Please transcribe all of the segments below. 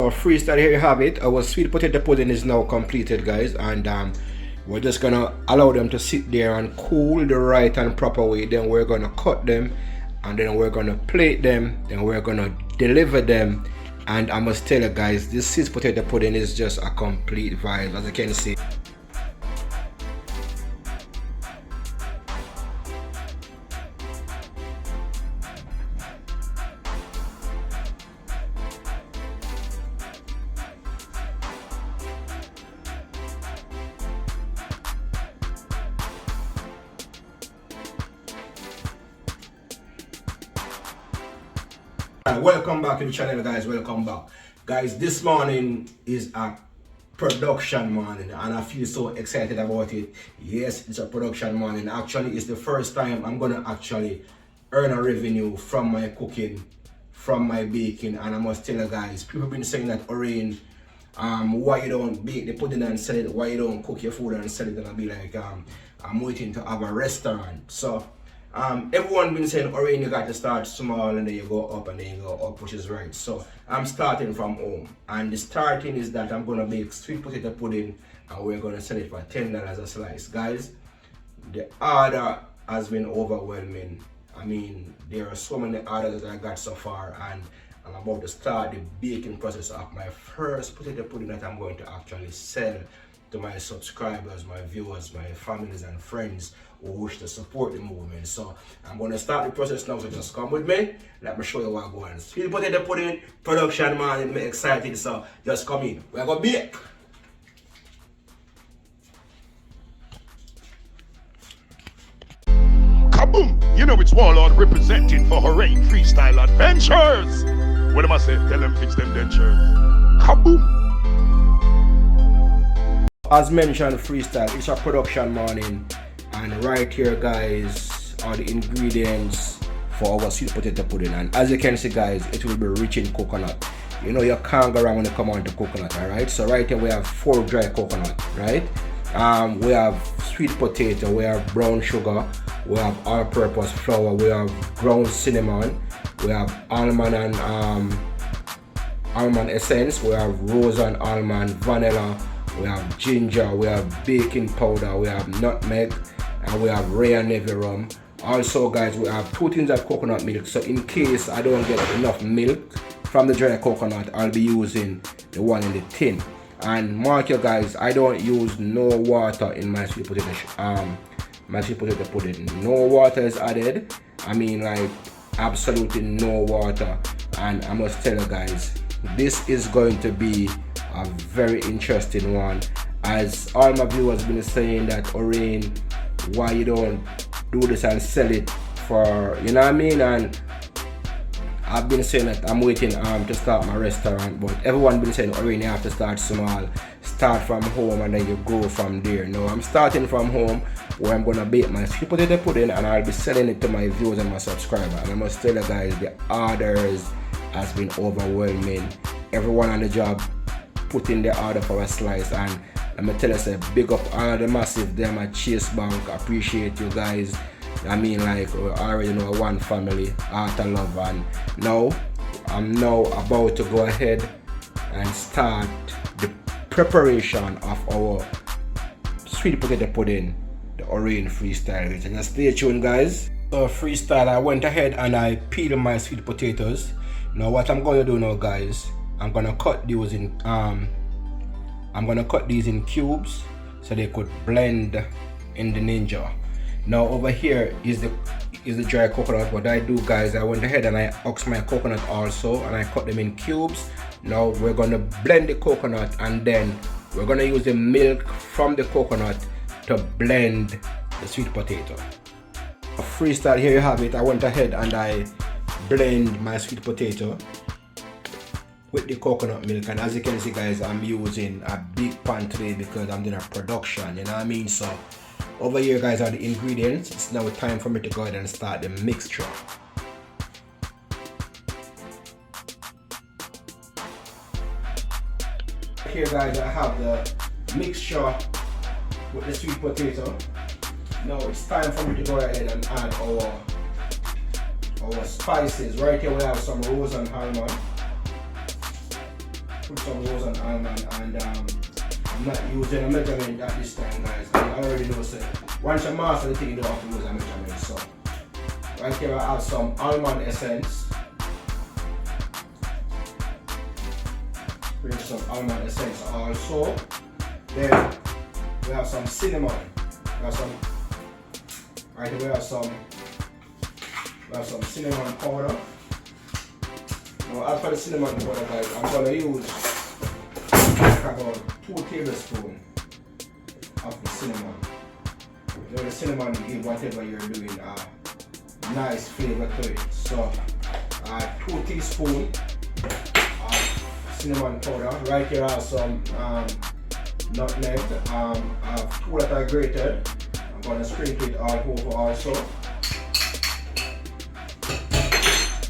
So freestyle, here you have it. Our sweet potato pudding is now completed, guys, and we're just gonna allow them to sit there and cool the right and proper way. Then we're gonna cut them, and then we're gonna plate them, then we're gonna deliver them. And I must tell you guys, this sweet potato pudding is just a complete vibe, as you can see. Welcome back to the channel, guys. Welcome back, guys. This morning is a production morning and I feel so excited about it. Yes, it's a production morning. Actually, it's the first time I'm gonna actually earn a revenue from my cooking, from my baking. And I must tell you guys, people have been saying that, Orain, why you don't bake the pudding and sell it, why you don't cook your food and sell it? And I'll be like, I'm waiting to have a restaurant. So everyone been saying, Orain, you got to start small and then you go up and then you go up, which is right. So I'm starting from home, and the starting is that I'm gonna make sweet potato pudding and we're gonna sell it for $10 a slice. Guys, the order has been overwhelming. I mean, there are so many orders that I got so far, and I'm about to start the baking process of my first potato pudding that I'm going to actually sell to my subscribers, my viewers, my families and friends who wish to support the movement. So I'm going to start the process now, so just come with me. Let me show you what I'm going. Sweet potato pudding production, man, I'm excited, so just come in. We're going to bake. Kaboom! You know it's Warlord representing for Orain Freestyle Adventures. What am I saying? Tell them fix them dentures. Kaboom! As mentioned, freestyle, it's a production morning, and right here, guys, are the ingredients for our sweet potato pudding. And as you can see, guys, it will be rich in coconut. You know, you can't go wrong when you come on to coconut. All right, so right here we have 4 dry coconut, right? We have sweet potato, we have brown sugar, we have all-purpose flour, we have ground cinnamon, we have almond and almond essence, we have rose and almond, vanilla, we have ginger, we have baking powder, we have nutmeg, and we have rare navy rum. Also, guys, we have 2 tins of coconut milk. So in case I don't get enough milk from the dry coconut, I'll be using the one in the tin. And mark you guys, I don't use no water in my sweet potato pudding. No water is added. I mean, like, absolutely no water. And I must tell you guys, this is going to be a very interesting one, as all my viewers have been saying that, Orain, why you don't do this and sell it for, you know what I mean? And I've been saying that I'm waiting to start my restaurant, but everyone been saying, Orain, you have to start small, start from home and then you grow from there. No, I'm starting from home, where I'm gonna bake my sweet potato pudding and I'll be selling it to my viewers and my subscribers. And I must tell you guys, the orders has been overwhelming. Everyone on the job put in the order for a slice, and let me tell you, say, big up all the massive them at Chase Bank. Appreciate you guys. I mean, like, we already know one family, heart and love. And now I'm now about to go ahead and start the preparation of our sweet potato pudding, the Orain Freestyle. And just stay tuned, guys. So freestyle, I went ahead and I peeled my sweet potatoes. Now what I'm going to do now, guys, I'm gonna cut these in cubes so they could blend in the Ninja. Now over here is the dry coconut. What I do, guys, I went ahead and I oxed my coconut also, and I cut them in cubes. Now we're gonna blend the coconut, and then we're gonna use the milk from the coconut to blend the sweet potato. Freestyle, here you have it. I went ahead and I blend my sweet potato with the coconut milk, and as you can see, guys, I'm using a big pan today because I'm doing a production, you know what I mean? So over here, guys, are the ingredients. It's now time for me to go ahead and start the mixture. Here, guys, I have the mixture with the sweet potato. Now it's time for me to go ahead and add our spices. Right here we have some rose and almond. put some rose and almond, and I'm not using a measurement at this time, guys. I already know, so once you master the thing, you don't have to use a measurement. So right here I have some almond essence. Bring some almond essence also. Then we have some cinnamon. We have some. Right here we have some cinnamon powder. Now as for the cinnamon powder, guys, I'm gonna use about 2 tablespoons of the cinnamon. Now the cinnamon give whatever you're doing a nice flavor to it. So 2 teaspoons of cinnamon powder. Right here I have some nutmeg. I have 2 that are grated. I'm gonna sprinkle it all over also.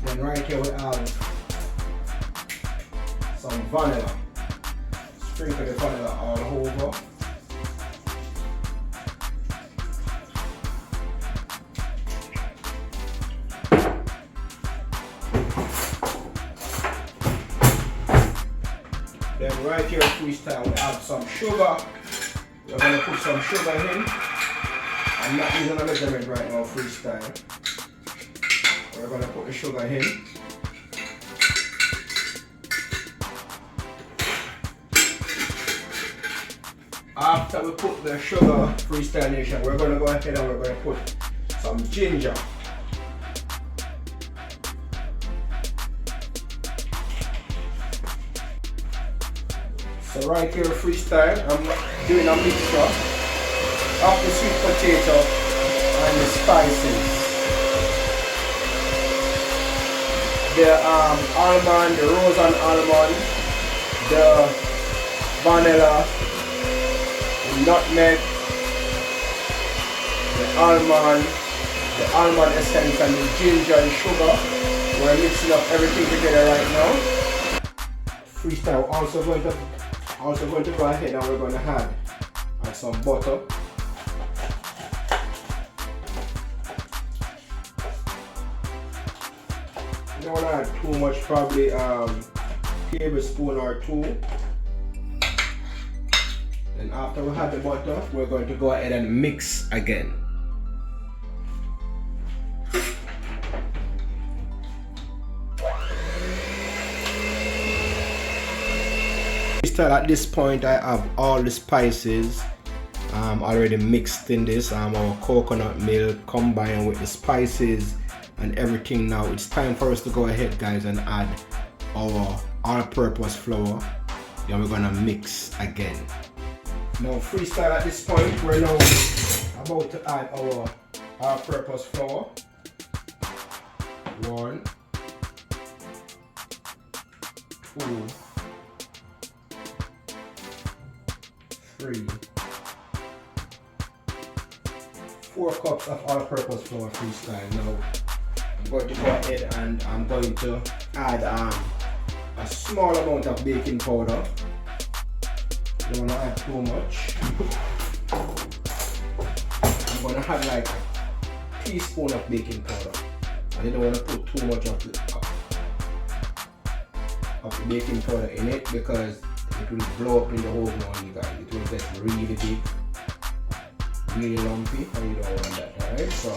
Then right here we have some vanilla. Sprinkle the vanilla all over. Then right here freestyle we have some sugar. We're going to put some sugar in. I'm not using a measurement right now, freestyle. We're going to put the sugar in. After we put the sugar, freestyle nation, we're going to go ahead and we're going to put some ginger. So right here freestyle, I'm doing a mixture of the sweet potato and the spices. The almond, the rose and almond, the vanilla, the nutmeg, the almond essence and the ginger and sugar. We're mixing up everything together right now. Freestyle also going to go ahead and we're going to add some butter. You don't want to add too much, probably tablespoon or 2. Then after we have the butter, we're going to go ahead and mix again. At this point I have all the spices already mixed in this, our coconut milk combined with the spices and everything. Now it's time for us to go ahead, guys, and add our all-purpose flour. Then we're gonna mix again. Now freestyle at this point, we're now about to add our all-purpose flour. 1, 2, 3, 4 cups of all-purpose flour freestyle. Now I'm going to go ahead and I'm going to add a small amount of baking powder. Don't want to add too much. I'm going to add like a teaspoon of baking powder. I don't want to put too much of the baking powder in it because it will blow up in the oven on you guys. It will get really big, really lumpy, and you don't want that, alright? So,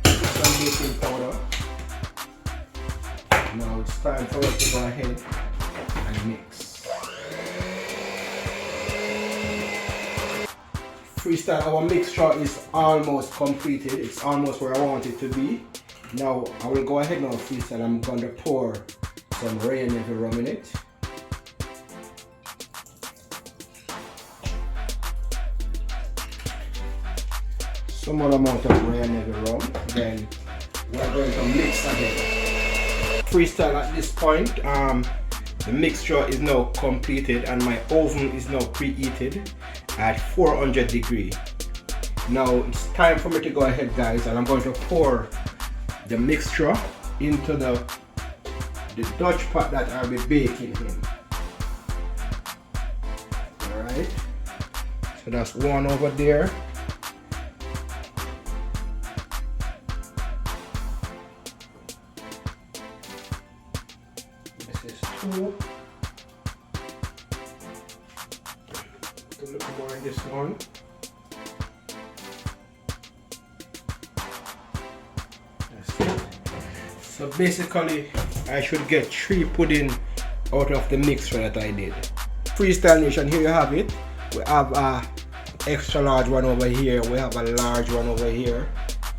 put some baking powder. Now it's time for us to go ahead and mix. Freestyle, our mixture is almost completed. It's almost where I want it to be. Now, I will go ahead now, freestyle. I'm going to pour some rain every rum in it. Small amount of rain every rum. Then we're going to mix again. Freestyle at this point, the mixture is now completed and my oven is now preheated at 400 degrees. Now it's time for me to go ahead, guys, and I'm going to pour the mixture into the Dutch pot that I'll be baking in. Alright, so that's one over there. This is 2. a little more in this one. That's it. So basically, I should get 3 pudding out of the mixture that I did. Freestyle Nation, here you have it. We have a extra large one over here. We have a large one over here.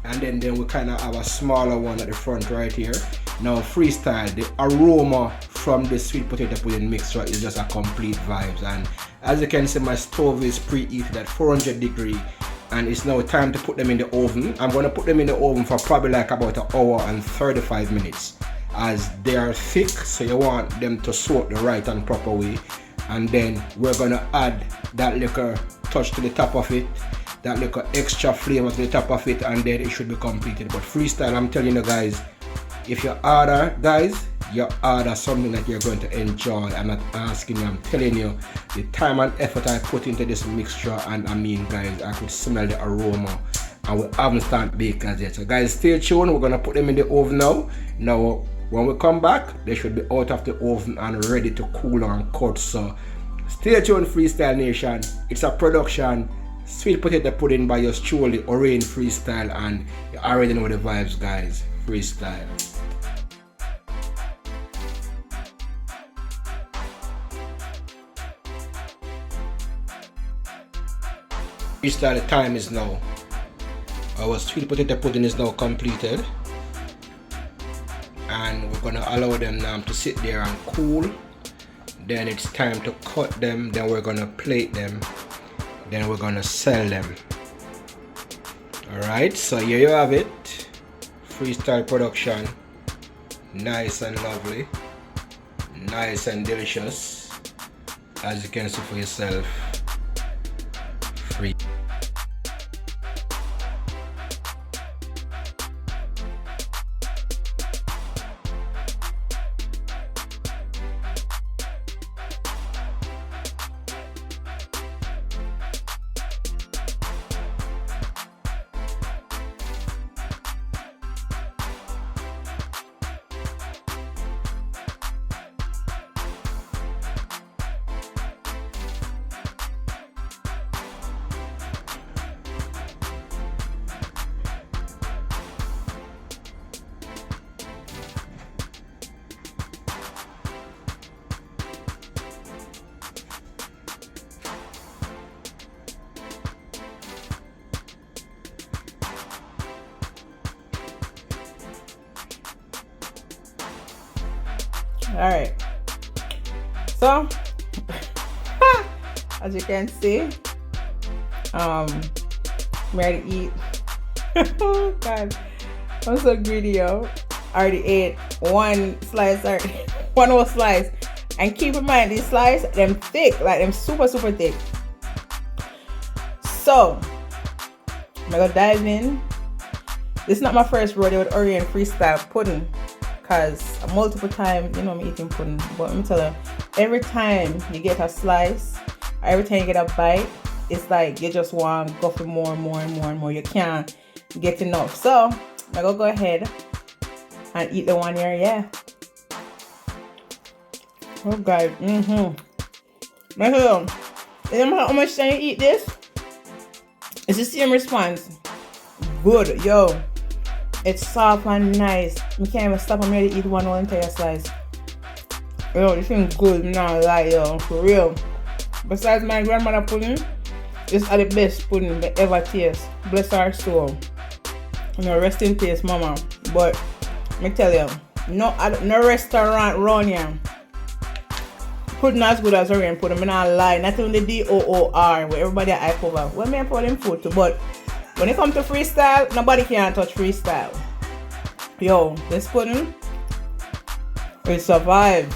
And then we kind of have a smaller one at the front right here. Now freestyle, the aroma from the sweet potato pudding mixture is just a complete vibes. And as you can see, my stove is preheated at 400 degrees. And it's now time to put them in the oven. I'm going to put them in the oven for probably like about an hour and 35 minutes. As they are thick, so you want them to soak the right and proper way. And then we're going to add that little touch to the top of it, that little extra flavor to the top of it, and then it should be completed. But freestyle, I'm telling you guys, if you order, guys, you order something that you're going to enjoy. I'm not asking you, I'm telling you the time and effort I put into this mixture. And I mean, guys, I could smell the aroma, and we haven't started baking as yet. So guys, stay tuned. We're going to put them in the oven now. When we come back, they should be out of the oven and ready to cool and cut. So stay tuned, Freestyle Nation. It's a production, sweet potato pudding by yours truly, Orain Freestyle, and you already know the vibes, guys. Freestyle. Freestyle, the time is now. Our sweet potato pudding is now completed. And we're gonna allow them now to sit there and cool. Then it's time to cut them. Then we're gonna plate them. Then we're gonna sell them. Alright, so here you have it. Freestyle production. Nice and lovely. Nice and delicious. As you can see for yourself. Free. All right, so as you can see, I'm ready to eat. Oh God, I'm so greedy, yo. I already ate one slice, one whole slice, and keep in mind these slices, them thick, like them super thick. So I'm gonna dive in. This is not my first rodeo with Orain Freestyle pudding. Because multiple times, you know, I'm eating pudding, but let me tell you, every time you get a slice, or every time you get a bite, it's like you just want to go for more and more and more and more. You can't get enough. So I'm gonna go ahead and eat the one here. Yeah. Oh God. How much time you eat this? It's the same response. Good, yo. It's soft and nice. You can't even stop. I'm ready to eat one whole entire slice. Yo, this thing good. Now, like, yo, for real. Besides my grandmother pudding, this is the best pudding that ever taste. Bless her soul. You know, rest in peace, mama. But let me tell you, no restaurant around here pudding as good as Orain pudding. I'm not lie. Not even the DOOR where everybody hype over. Well, me for them food too, but when it comes to freestyle, nobody can touch freestyle. Yo, this pudding will survive.